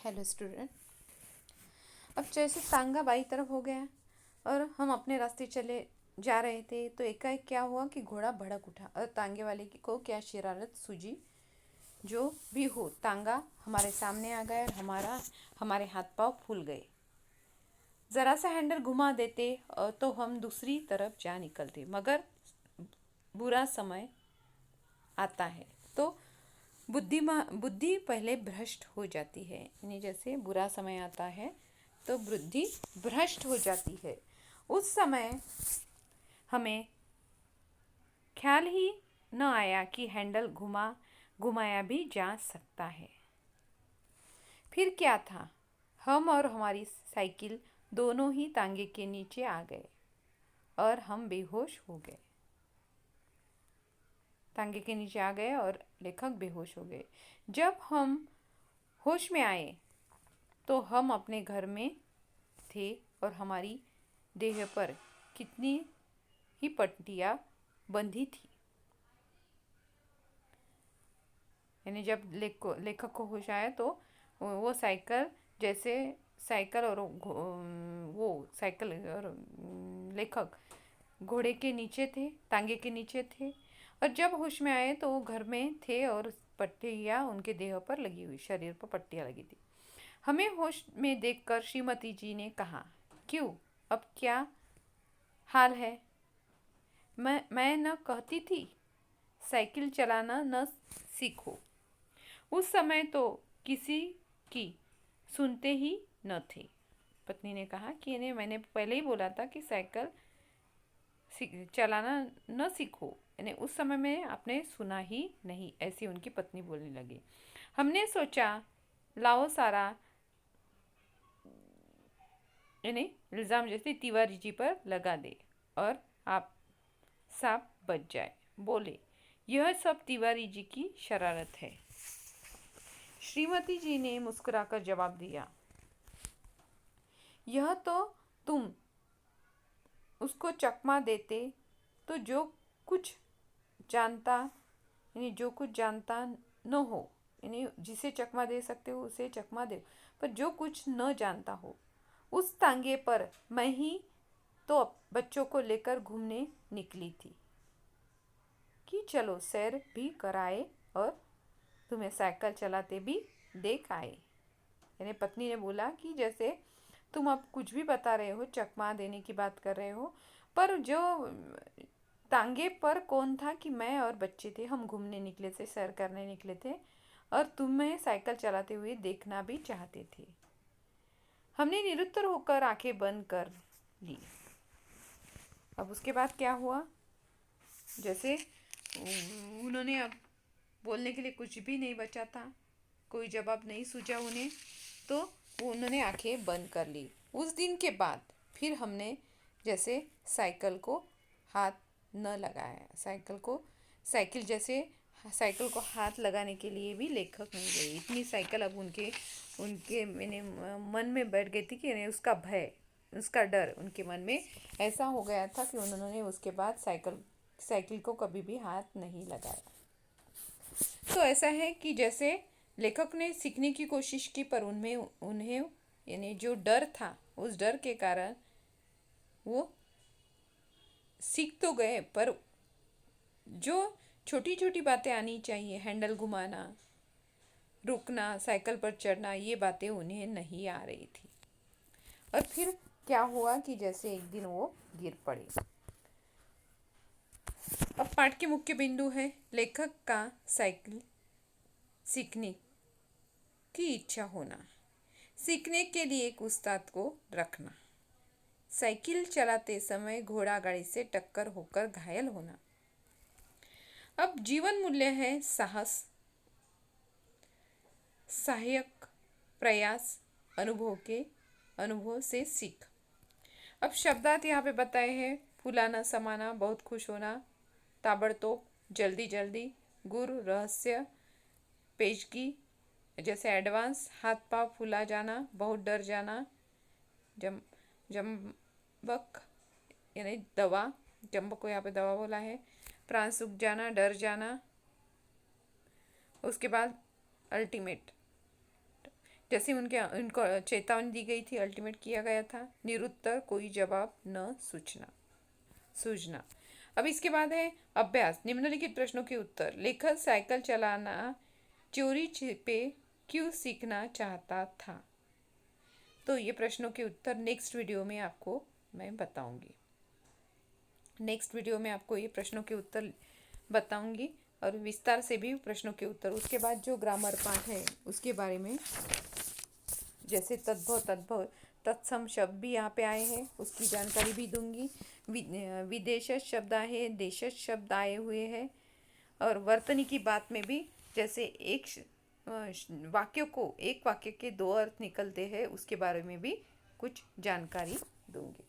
Hello student. अब जैसे तांगा बाई तरफ हो गया और हम अपने रास्ते चले जा रहे थे तो एकाएक क्या हुआ कि घोड़ा भड़क उठा और तांगे वाले की को क्या शरारत सूझी। जो भी हो, तांगा हमारे सामने आ गया और हमारे हाथ पांव फूल गए। ज़रा सा हैंडल घुमा देते तो हम दूसरी तरफ जा निकलते, मगर बुरा समय आता है तो बुद्धि पहले भ्रष्ट हो जाती है। यानी जैसे बुरा समय आता है तो बुद्धि भ्रष्ट हो जाती है। उस समय हमें ख्याल ही न आया कि हैंडल घुमाया भी जा सकता है। फिर क्या था, हम और हमारी साइकिल दोनों ही तांगे के नीचे आ गए और हम बेहोश हो गए। तांगे के नीचे आ गए और लेखक बेहोश हो गए। जब हम होश में आए तो हम अपने घर में थे और हमारी देह पर कितनी ही पट्टियाँ बंधी थी। यानी जब लेखक को होश आया तो वो साइकिल जैसे साइकिल और वो साइकिल और लेखक घोड़े के नीचे थे, तांगे के नीचे थे। और जब होश में आए तो वो घर में थे और पट्टियाँ उनके देह पर लगी हुई, शरीर पर पट्टियाँ लगी थी। हमें होश में देखकर श्रीमती जी ने कहा, क्यों, अब क्या हाल है? मैं न कहती थी साइकिल चलाना न सीखो। उस समय तो किसी की सुनते ही न थे। पत्नी ने कहा कि इन्हें मैंने पहले ही बोला था कि साइकिल चलाना न सीखो। यानी उस समय में आपने सुना ही नहीं, ऐसी उनकी पत्नी बोलने लगी। हमने सोचा लाओ सारा यानी इल्ज़ाम जैसे तिवारी जी पर लगा दे और आप सांप बच जाए। बोले, यह सब तिवारी जी की शरारत है। श्रीमती जी ने मुस्कुराकर जवाब दिया, यह तो तुम उसको चकमा देते तो जो कुछ जानता न हो, यानी जिसे चकमा दे सकते हो उसे चकमा दे, पर जो कुछ न जानता हो। उस तांगे पर मैं ही तो बच्चों को लेकर घूमने निकली थी कि चलो सैर भी कराए और तुम्हें साइकिल चलाते भी देख आए। यानी पत्नी ने बोला कि जैसे तुम अब कुछ भी बता रहे हो, चकमा देने की बात कर रहे हो, पर जो तांगे पर कौन था कि मैं और बच्चे थे, हम घूमने निकले थे, सैर करने निकले थे और तुम्हें साइकिल चलाते हुए देखना भी चाहते थे। हमने निरुत्तर होकर आंखें बंद कर ली। अब उसके बाद क्या हुआ, जैसे उन्होंने अब बोलने के लिए कुछ भी नहीं बचा था, कोई जवाब नहीं सूझा उन्हें, तो उन्होंने आंखें बंद कर ली। उस दिन के बाद फिर हमने जैसे साइकिल को हाथ न लगाया। साइकिल को हाथ लगाने के लिए भी लेखक नहीं गए। इतनी साइकिल अब उनके उनके मैंने मन में बैठ गई थी कि नहीं, उसका भय, उसका डर उनके मन में ऐसा हो गया था कि उन्होंने उसके बाद साइकिल को कभी भी हाथ नहीं लगाया। तो ऐसा है कि जैसे लेखक ने सीखने की कोशिश की, पर उनमें उन्हें यानी जो डर था, उस डर के कारण वो सीख तो गए, पर जो छोटी छोटी बातें आनी चाहिए, हैंडल घुमाना, रुकना, साइकिल पर चढ़ना, ये बातें उन्हें नहीं आ रही थी। और फिर क्या हुआ कि जैसे एक दिन वो गिर पड़े। अब पाठ के मुख्य बिंदु है लेखक का साइकिल सीखने की इच्छा होना, सीखने के लिए एक उस्ताद को रखना, साइकिल चलाते समय घोड़ा गाड़ी से टक्कर होकर घायल होना। अब जीवन मूल्य है साहस, सहायक प्रयास, अनुभव से सीख। अब शब्दार्थ यहाँ पे बताए हैं, फुलाना, समाना, बहुत खुश होना, ताबड़तोड़, जल्दी जल्दी, गुर, रहस्य, पेशगी, जैसे एडवांस, हाथ पाँव फुला जाना, बहुत डर जाना, जम जम्बक यानी दवा, जम्बक को यहाँ पे दवा बोला है, प्राण सूख जाना, डर जाना। उसके बाद अल्टीमेट, जैसे उनको चेतावनी दी गई थी, अल्टीमेट किया गया था। निरुत्तर, कोई जवाब न सूझना। अब इसके बाद है अभ्यास। निम्नलिखित प्रश्नों के उत्तर। लेखक साइकिल चलाना चोरी छिपे क्यों सीखना चाहता था? तो ये प्रश्नों के उत्तर नेक्स्ट वीडियो में आपको मैं बताऊंगी। नेक्स्ट वीडियो में आपको ये प्रश्नों के उत्तर बताऊंगी और विस्तार से भी प्रश्नों के उत्तर। उसके बाद जो ग्रामर पार्ट है उसके बारे में, जैसे तद्भव, तद्भव, तत्सम शब्द भी यहाँ पे आए हैं, उसकी जानकारी भी दूंगी। विदेशज शब्द आए हैं, देशज शब्द आए हुए हैं, और वर्तनी की बात में भी जैसे एक वाक्य के दो अर्थ निकलते हैं, उसके बारे में भी कुछ जानकारी दूंगी।